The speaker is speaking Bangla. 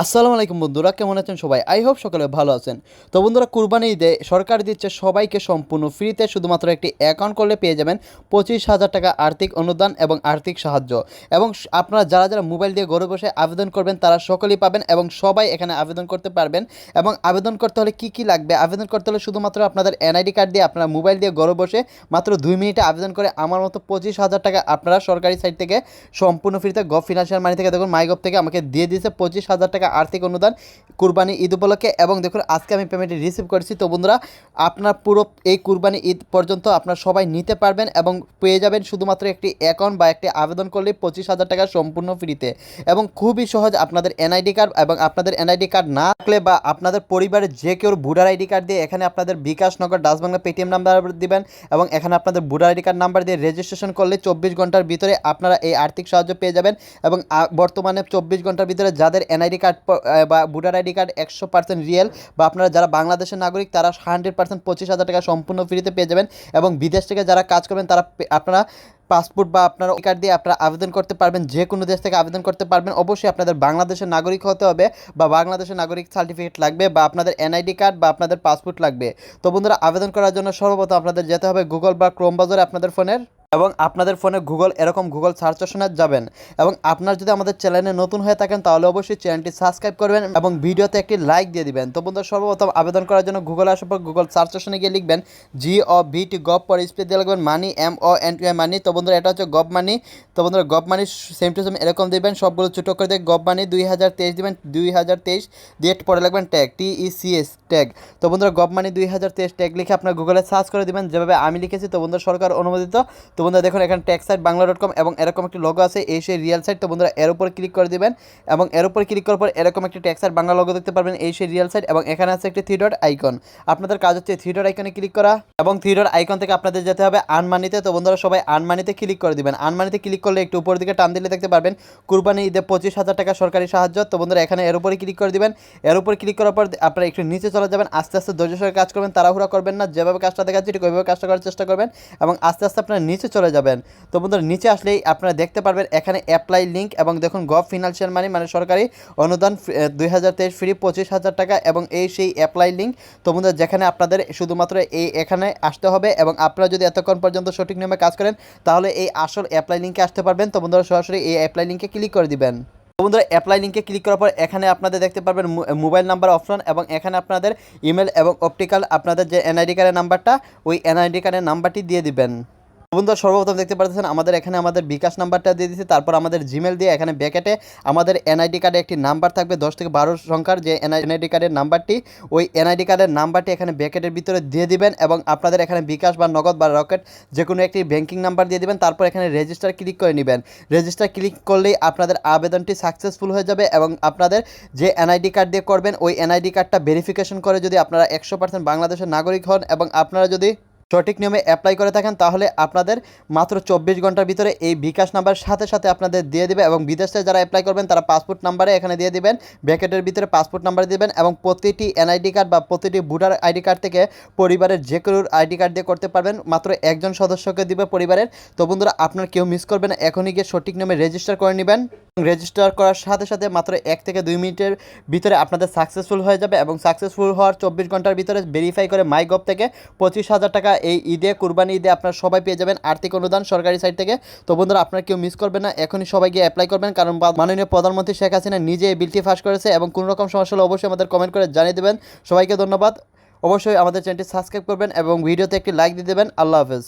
আসসালামু আলাইকুম বন্ধুরা, কেমন আছেন সবাই? আই হোপ সকলে ভালো আছেন। তো বন্ধুরা, কুরবানি ঈদে সরকার দিচ্ছে সবাইকে সম্পূর্ণ ফ্রিতে শুধুমাত্র একটি অ্যাকাউন্ট করলে পেয়ে যাবেন 25,000 টাকা আর্থিক অনুদান এবং আর্থিক সাহায্য। এবং আপনারা যারা যারা মোবাইল দিয়ে ঘরে বসে আবেদন করবেন তারা সকলেই পাবেন এবং সবাই এখানে আবেদন করতে পারবেন। এবং আবেদন করতে হলে কি কি লাগবে? আবেদন করতে হলে শুধুমাত্র আপনাদের এনআইডি কার্ড দিয়ে আপনারা মোবাইল দিয়ে ঘরে বসে মাত্র 2 মিনিটে আবেদন করে আমার মতো 25,000 টাকা আপনারা সরকারি সাইট থেকে সম্পূর্ণ ফ্রিতে গভ ফিনান্সিয়াল মানি থেকে দেখুন মাই গভ থেকে আমাকে দিয়ে দিয়েছে 25,000 টাকা আর্থিক অনুদান কুরবানি ঈদ উপলক্ষে। এবং দেখুন আজকে আমি পেমেন্টটি রিসিভ করেছি। তো বন্ধুরা, আপনার পুরো এই কুরবানি ঈদ পর্যন্ত আপনারা সবাই নিতে পারবেন এবং পেয়ে যাবেন শুধুমাত্র একটি অ্যাকাউন্ট বা একটি আবেদন করলে 25,000 টাকা সম্পূর্ণ ফ্রিতে। এবং খুবই সহজ, আপনাদের এনআইডি কার্ড এবং আপনাদের এনআইডি কার্ড না থাকলে বা আপনাদের পরিবারের যে কেউ ভোটার আইডি কার্ড দিয়ে এখানে আপনাদের বিকাশ, নগদ, ডাচ বাংলা, পেটিএম নাম্বার দিবেন এবং এখানে আপনাদের ভোটার আইডি কার্ড নাম্বার দিয়ে রেজিস্ট্রেশন করলে 24 ঘন্টার ভিতরে আপনারা এই আর্থিক সাহায্য পেয়ে যাবেন। এবং বর্তমানে 24 ঘন্টার ভিতরে যাদের এনআইডি কার্ড বা ভোটার আইডি কার্ড 100% রিয়েল বা আপনারা যারা বাংলাদেশের নাগরিক তারা 100% 25,000 টাকা সম্পূর্ণ ফ্রিতে পেয়ে যাবেন। এবং বিদেশ থেকে যারা কাজ করবেন তারা আপনারা পাসপোর্ট বা আপনার কার্ড দিয়ে আপনারা আবেদন করতে পারবেন, যে কোনো দেশ থেকে আবেদন করতে পারবেন। অবশ্যই আপনাদের বাংলাদেশের নাগরিক হতে হবে বা বাংলাদেশের নাগরিক সার্টিফিকেট লাগবে বা আপনাদের এনআইডি কার্ড বা আপনাদের পাসপোর্ট লাগবে। তো বন্ধুরা, আবেদন করার জন্য সর্বপ্রথম আপনাদের যেতে হবে গুগল বা ক্রোম ব্রাউজারে আপনাদের ফোনের, এবং আপনাদের ফোনে গুগল সার্চ অপশনে যাবেন। এবং আপনার যদি আমাদের চ্যানেলে নতুন হয়ে থাকেন তাহলে অবশ্যই চ্যানেলটি সাবস্ক্রাইব করবেন এবং ভিডিওতে একটি লাইক দিয়ে দিবেন। তো বন্ধুরা, সর্বপ্রথম আবেদন করার জন্য গুগলে আসার পর গুগল সার্চ অপশনে গিয়ে লিখবেন GOVT গভ, পরে স্পেস দিয়ে লিখবেন মানি MONEY মানি। তো বন্ধুরা, এটা হচ্ছে গভ মানি। তো বন্ধুরা, gov money same to same এরকম দিবেন, সবগুলো ছোটো করে দিয়ে গভ মানি 2023 দিবেন, 2023 দিয়ে পরে লিখবেন ট্যাগ TECS ট্যাগ। তো বন্ধুরা, গভ মানি 2023 ট্যাগ লিখে আপনার গুগলে সার্চ করে দিবেন যেভাবে আমি লিখেছি। তো বন্ধুরা, সরকার অনুমোদিত। তো বন্ধুরা দেখুন এখানে ট্যাক্স সাইট বাংলা.com এবং এরকম একটি লোগো আছে, এই সেই রিয়েল সাইট। তো বন্ধুরা, এর উপর ক্লিক করে দিবেন এবং এর উপর ক্লিক করার পর এরকম একটি ট্যাক্স সাইট বাংলা লোগো দেখতে পারবেন, এই সেই রিয়েল সাইট। এবং এখানে আছে একটি 3 ডট আইকন, আপনাদের কাজ হচ্ছে 3 ডট আইকনে ক্লিক করা এবং 3 ডট আইকন থেকে আপনাদের যেতে হবে আনমানিতে। তো বন্ধুরা, সবাই আনমানিতে ক্লিক করে দিবেন। আনমানিতে ক্লিক করলে একটু উপর দিকে টান দিলে দেখতে পারবেন কুরবানি ঈদে 25,000 টাকা সরকারি সাহায্য। তো বন্ধুরা, এখানে এর উপরে ক্লিক করে দিবেন। এর উপর ক্লিক করার পর আপনারা একটু নিচে চলে যাবেন, আস্তে আস্তে ধৈর্য সহকারে কাজ করবেন, তাড়াহুড়া করবেন না, যেভাবে কাজটা দেখাচ্ছি ঠিক ওইভাবে কাজটা করার চেষ্টা করবেন এবং আস্তে আস্তে আপনারা নিচে চলে যাবেন। তো বন্ধুরা, নিচে আসলেই আপনারা দেখতে পারবেন এখানে অ্যাপ্লাই লিঙ্ক এবং দেখুন গভ ফিনান্সিয়াল মানি মানে সরকারি অনুদান 2023 ফ্রি 25,000 টাকা এবং এই সেই অ্যাপ্লাই লিঙ্ক। তো বন্ধুরা, যেখানে আপনাদের শুধুমাত্র এখানে আসতে হবে এবং আপনারা যদি এতক্ষণ পর্যন্ত সঠিক নিয়মে কাজ করেন তাহলে এই আসল অ্যাপ্লাই লিঙ্কে আসতে পারবেন। তো বন্ধুরা, সরাসরি এই অ্যাপ্লাই লিঙ্কে ক্লিক করে দিবেন। বন্ধুরা, অ্যাপ্লাই লিঙ্কে ক্লিক করার পর এখানে আপনাদের দেখতে পারবেন মোবাইল নাম্বার অপশন এবং এখানে আপনাদের ইমেল এবং অপটিক্যাল আপনাদের যে এনআইডি কার্ডের নাম্বারটা ওই এনআইডি কার্ডের নাম্বারটি দিয়ে দিবেন। বন্ধুরা, সর্বপ্রথম দেখতে পাচ্ছেন আমাদের এখানে আমাদের বিকাশ নাম্বারটা দিয়ে দিচ্ছি, তারপর আমাদের জিমেল দিয়ে এখানে ব্যাকেটে আমাদের এনআইডি কার্ডে একটি নাম্বার থাকবে 10 থেকে 12 সংখ্যার যে এনআইডি কার্ডের নাম্বারটি, ওই এনআইডি কার্ডের নাম্বারটি এখানে ব্যাকেটের ভিতরে দিয়ে দিবেন এবং আপনাদের এখানে বিকাশ বা নগদ বা রকেট যে কোনো একটি ব্যাংকিং নাম্বার দিয়ে দিবেন। তারপর এখানে রেজিস্টার ক্লিক করে নেবেন। রেজিস্টার ক্লিক করলেই আপনাদের আবেদনটি সাকসেসফুল হয়ে যাবে এবং আপনাদের যে এনআইডি কার্ড দিয়ে করবেন ওই এনআইডি কার্ডটা ভেরিফিকেশন করে যদি আপনারা 100% বাংলাদেশের নাগরিক হন এবং আপনারা যদি সঠিক নিয়মে অ্যাপ্লাই করে থাকেন তাহলে আপনাদের মাত্র 24 ঘন্টার ভিতরে এই বিকাশ নাম্বার সাথে সাথে আপনাদের দিয়ে দেবে। এবং বিদেশে যারা অ্যাপ্লাই করবেন তারা পাসপোর্ট নাম্বারে এখানে দিয়ে দিবেন, ব্র্যাকেটের ভিতরে পাসপোর্ট নাম্বার দিবেন এবং প্রতিটি এনআইডি কার্ড বা প্রতিটি ভোটার আইডি কার্ড থেকে পরিবারের যে কোনো আইডি কার্ড দিয়ে করতে পারবেন, মাত্র একজন সদস্যকে দিবে পরিবারের। তো বন্ধুরা, আপনার কেউ মিস করবেন না, এখনই গিয়ে সঠিক নিয়মে রেজিস্টার করে নেবেন। রেজিস্টার করার সাথে সাথে মাত্র 1 থেকে 2 মিনিটের ভিতরে আপনাদের সাকসেসফুল হয়ে যাবে এবং সাকসেসফুল হওয়ার 24 ঘন্টার ভিতরে ভেরিফাই করে মাই গভ থেকে 25,000 টাকা এই ঈদে কুরবানি ঈদে আপনারা সবাই পেয়ে যাবেন আর্থিক অনুদান সরকারি সাইট থেকে। তো বন্ধুরা, আপনারা কেউ মিস করবেন না, এখনই সবাই গিয়ে অ্যাপ্লাই করবেন, কারণ মাননীয় প্রধানমন্ত্রী শেখ হাসিনা নিজে এই বিলটি পাস করেছে। এবং কোনো রকম সমস্যা হলে অবশ্যই আমাদের কমেন্ট করে জানিয়ে দেবেন। সবাইকে ধন্যবাদ। অবশ্যই আমাদের চ্যানেলটি সাবস্ক্রাইব করবেন এবং ভিডিওতে একটি লাইক দিয়ে দেবেন। আল্লাহ হাফেজ।